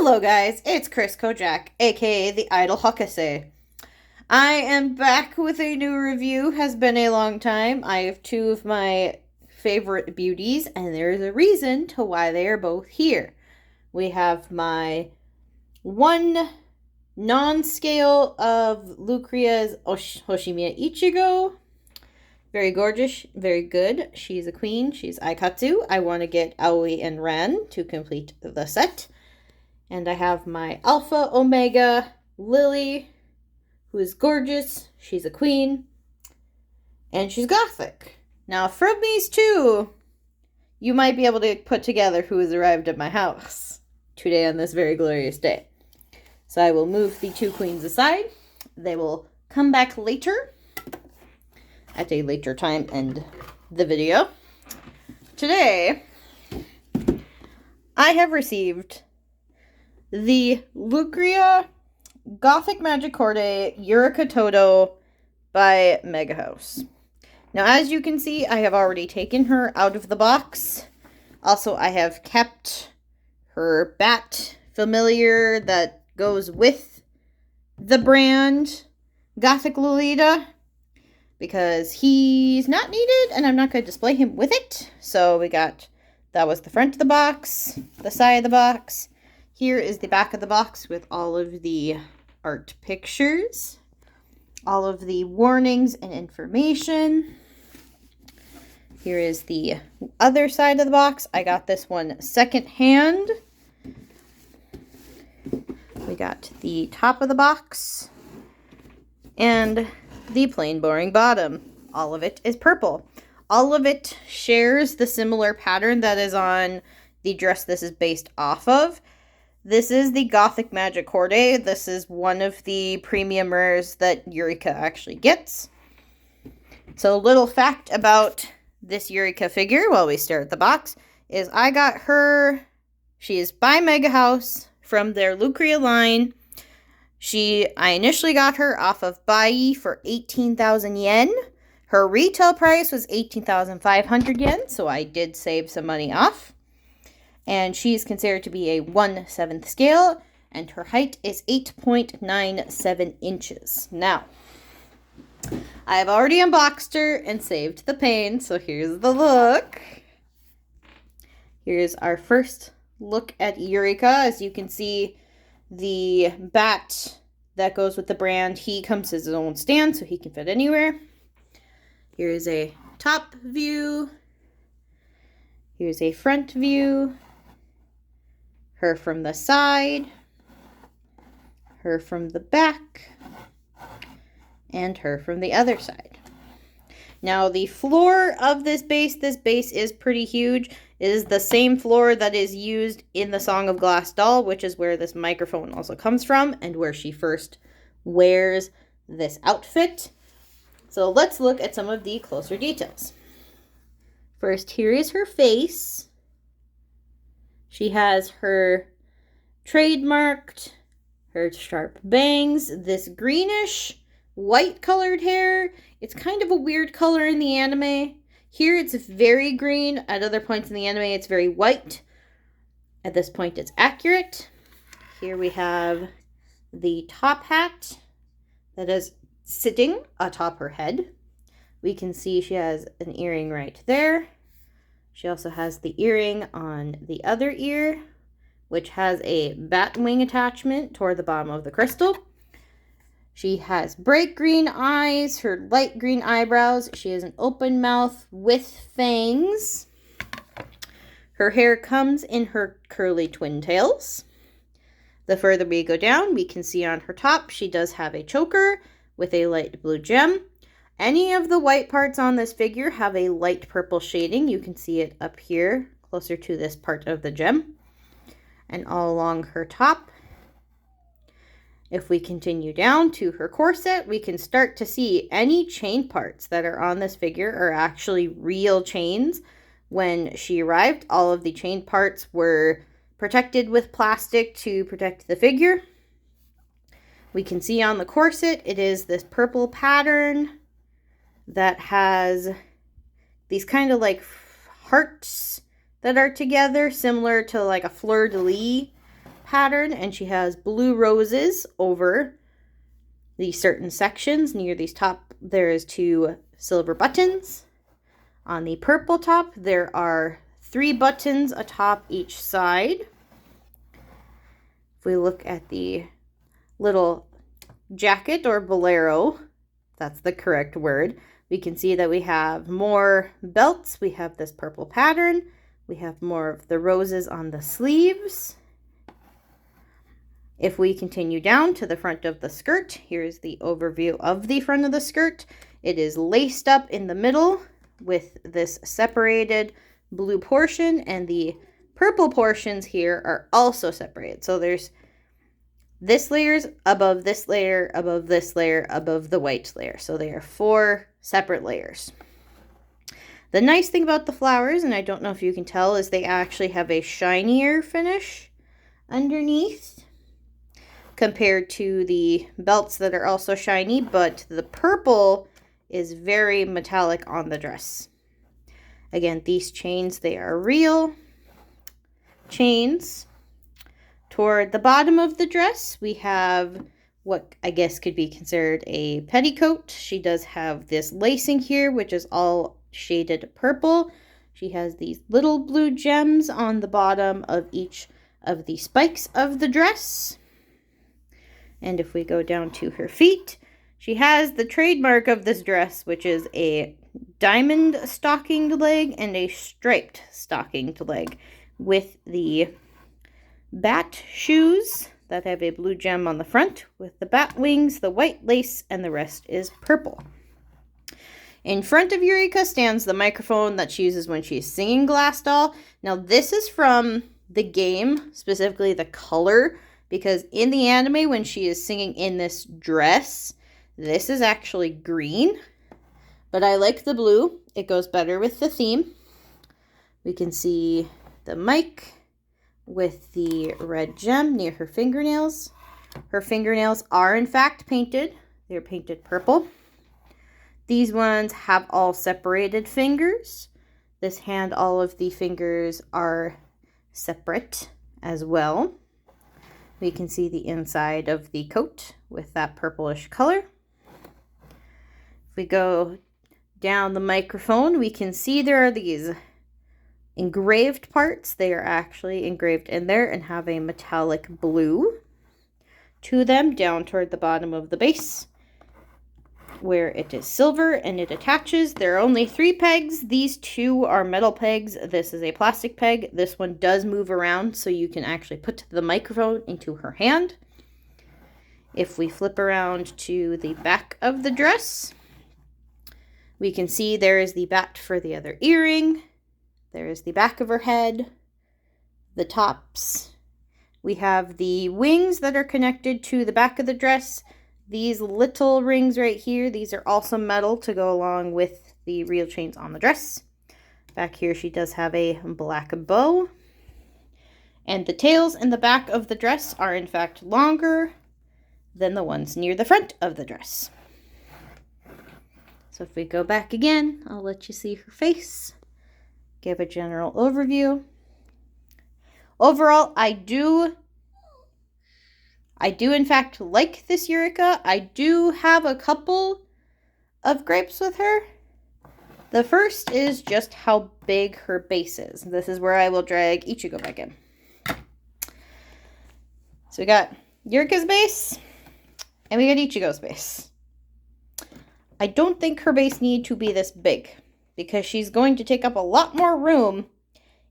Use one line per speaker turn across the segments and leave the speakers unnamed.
Hello guys, it's Chris Kojak, aka the Idol Hokase. I am back with a new review. Has been a long time. I have two of my favorite beauties, and there is a reason to why they are both here. We have my one non-scale of Lucrea's Hoshimiya Ichigo. Very gorgeous, very good. She's a queen. She's Aikatsu. I want to get Aoi and Ran to complete the set. And I have my Alpha Omega Lily, who is gorgeous. She's a queen. And she's Gothic. Now, from these two, you might be able to put together who has arrived at my house today on this very glorious day. So I will move the two queens aside. They will come back later, at a later time in the video. Today, I have received the Lucrea Gothic Magic Horde Yurika Todo by Mega House. Now, as you can see, I have already taken her out of the box. Also, I have kept her bat familiar that goes with the brand Gothic Lolita, because he's not needed and I'm not going to display him with it. So that was the front of the box, the side of the box. Here is the back of the box with all of the art pictures, all of the warnings and information. Here is the other side of the box. I got this one secondhand. We got the top of the box and the plain boring bottom. All of it is purple. All of it shares the similar pattern that is on the dress this is based off of. This is the Gothic Magic Horde. This is one of the premium rares that Yurika actually gets. So a little fact about this Yurika figure while we stare at the box is I got her. She is by Mega House from their Lucrea line. I initially got her off of Bai for 18,000 yen. Her retail price was 18,500 yen, so I did save some money off. And she's considered to be a 1/7 scale, and her height is 8.97 inches. Now, I have already unboxed her and saved the pain, so here's the look. Here's our first look at Yurika. As you can see, the bat that goes with the brand, he comes as his own stand, so he can fit anywhere. Here's a top view. Here's a front view. Her from the side. Her from the back. And her from the other side. Now, the floor of this base is pretty huge. It is the same floor that is used in the Song of Glass Doll, which is where this microphone also comes from, and where she first wears this outfit. So let's look at some of the closer details. First, here is her face. She has her trademarked, her sharp bangs, this greenish white colored hair. It's kind of a weird color in the anime. Here it's very green. At other points in the anime it's very white. At this point it's accurate. Here we have the top hat that is sitting atop her head. We can see she has an earring right there. She also has the earring on the other ear, which has a bat wing attachment toward the bottom of the crystal. She has bright green eyes, her light green eyebrows. She has an open mouth with fangs. Her hair comes in her curly twin tails. The further we go down, we can see on her top, she does have a choker with a light blue gem. Any of the white parts on this figure have a light purple shading. You can see it up here, closer to this part of the gem. And all along her top. If we continue down to her corset, we can start to see any chain parts that are on this figure are actually real chains. When she arrived, all of the chain parts were protected with plastic to protect the figure. We can see on the corset, it is this purple pattern that has these kind of like hearts that are together, similar to like a fleur-de-lis pattern, and she has blue roses over these certain sections. Near these top, there's 2 silver buttons. On the purple top, there are 3 buttons atop each side. If we look at the little jacket or bolero, that's the correct word, we can see that we have more belts. We have this purple pattern. We have more of the roses on the sleeves. If we continue down to the front of the skirt, here's the overview of the front of the skirt. It is laced up in the middle with this separated blue portion, and the purple portions here are also separated. So there's this layer's above this layer, above this layer, above the white layer. So they are 4 separate layers. The nice thing about the flowers, and I don't know if you can tell, is they actually have a shinier finish underneath compared to the belts that are also shiny, but the purple is very metallic on the dress. Again, these chains, they are real chains. Toward the bottom of the dress, we have what I guess could be considered a petticoat. She does have this lacing here, which is all shaded purple. She has these little blue gems on the bottom of each of the spikes of the dress. And if we go down to her feet, she has the trademark of this dress, which is a diamond stockinged leg and a striped stockinged leg with the bat shoes that have a blue gem on the front with the bat wings, the white lace, and the rest is purple. In front of Yurika stands the microphone that she uses when she's singing Glass Doll. Now this is from the game, specifically the color, because in the anime when she is singing in this dress, this is actually green, but I like the blue. It goes better with the theme. We can see the mic with the red gem near her fingernails. Her fingernails are in fact painted. They're painted purple. These ones have all separated fingers. This hand, all of the fingers are separate as well. We can see the inside of the coat with that purplish color. If we go down the microphone, we can see there are these engraved parts. They are actually engraved in there and have a metallic blue to them down toward the bottom of the base, where it is silver and it attaches. There are only 3 pegs. These 2 are metal pegs. This is a plastic peg. This one does move around, so you can actually put the microphone into her hand. If we flip around to the back of the dress, we can see there is the bat for the other earring. There is the back of her head, the tops. We have the wings that are connected to the back of the dress. These little rings right here, these are also metal to go along with the real chains on the dress. Back here she does have a black bow. And the tails in the back of the dress are in fact longer than the ones near the front of the dress. So if we go back again, I'll let you see her face. Give a general overview. Overall, I do in fact like this Yurika. I do have a couple of gripes with her. The first is just how big her base is. This is where I will drag Ichigo back in. So we got Yurika's base, and we got Ichigo's base. I don't think her base needs to be this big, because she's going to take up a lot more room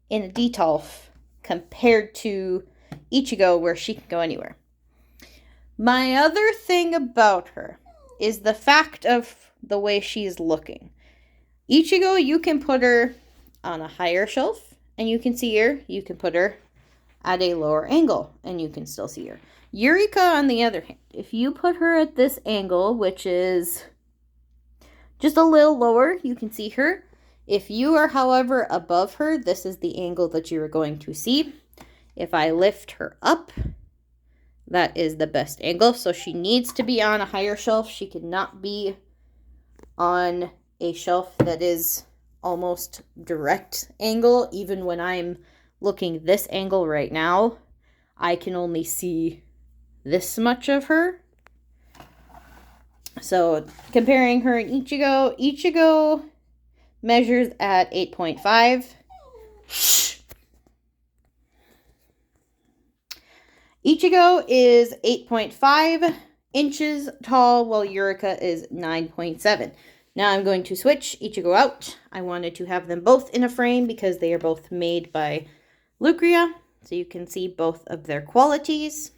in a Detolf compared to Ichigo, where she can go anywhere. My other thing about her is the fact of the way she's looking. Ichigo, you can put her on a higher shelf, and you can see her. You can put her at a lower angle, and you can still see her. Yurika, on the other hand, if you put her at this angle, which is just a little lower, you can see her. If you are, however, above her, this is the angle that you are going to see. If I lift her up, that is the best angle. So she needs to be on a higher shelf. She cannot be on a shelf that is almost direct angle. Even when I'm looking this angle right now, I can only see this much of her. So comparing her and Ichigo, Ichigo measures at 8.5. Ichigo is 8.5 inches tall, while Yurika is 9.7. Now I'm going to switch Ichigo out. I wanted to have them both in a frame because they are both made by Lucrea, so you can see both of their qualities.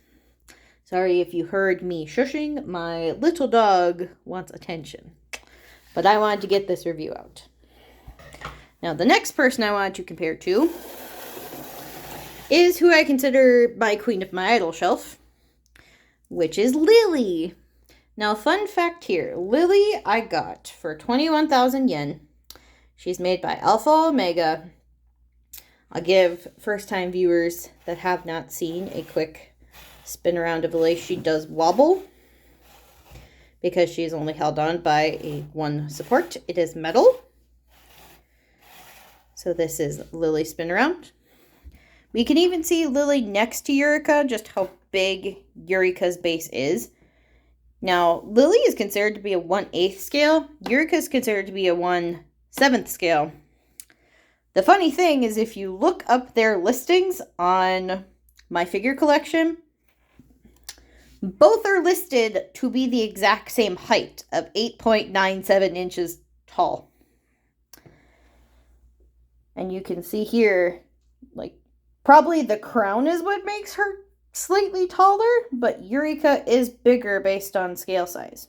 Sorry if you heard me shushing. My little dog wants attention. But I wanted to get this review out. Now, the next person I wanted to compare to is who I consider my queen of my idol shelf, which is Lily. Now, fun fact here. Lily I got for 21,000 yen. She's made by Alpha Omega. I'll give first-time viewers that have not seen a quick spin around of Lily. She does wobble because she is only held on by one support. It is metal. So this is Lily spin around. We can even see Lily next to Yurika, just how big Yurika's base is. Now, Lily is considered to be a 1/8 scale. Yurika is considered to be a 1/7 scale. The funny thing is, if you look up their listings on my figure collection, both are listed to be the exact same height of 8.97 inches tall. And you can see here, like, probably the crown is what makes her slightly taller, but Yurika is bigger based on scale size.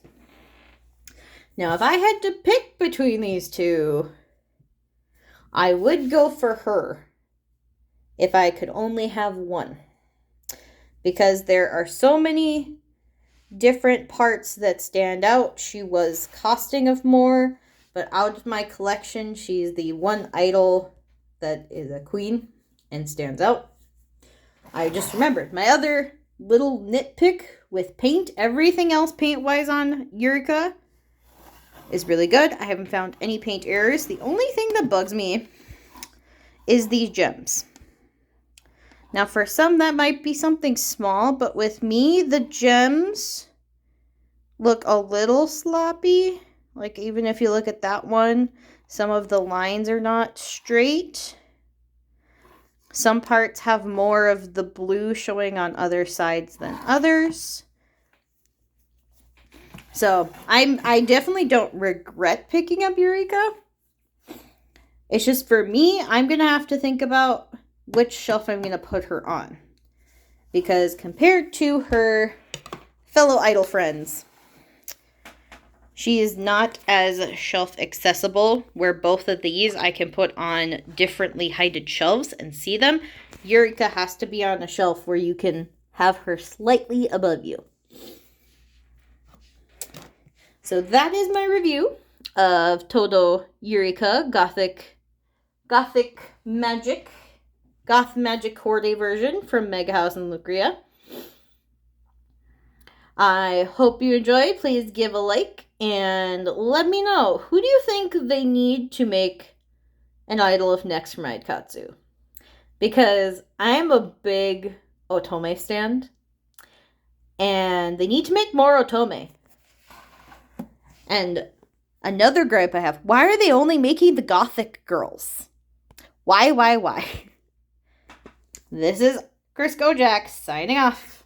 Now, if I had to pick between these two, I would go for her if I could only have one. Because there are so many different parts that stand out. She was costing of more, but out of my collection, she's the one idol that is a queen and stands out. I just remembered my other little nitpick with paint. Everything else paint-wise on Yurika is really good. I haven't found any paint errors. The only thing that bugs me is these gems. Now, for some, that might be something small, but with me, the gems look a little sloppy. Like, even if you look at that one, some of the lines are not straight. Some parts have more of the blue showing on other sides than others. So, I definitely don't regret picking up Yurika. It's just, for me, I'm going to have to think about which shelf I'm going to put her on. Because compared to her fellow idol friends, she is not as shelf accessible, where both of these I can put on differently heighted shelves and see them. Yurika has to be on a shelf where you can have her slightly above you. So that is my review of Todo Yurika Gothic Magic. Goth Magic Horde version from Mega House and Lucrea. I hope you enjoy. Please give a like and let me know, who do you think they need to make an idol of next for Maidkatsu? Because I am a big Otome stand, and they need to make more Otome. And another gripe I have, why are they only making the Gothic girls? Why? This is Chris Gojak signing off.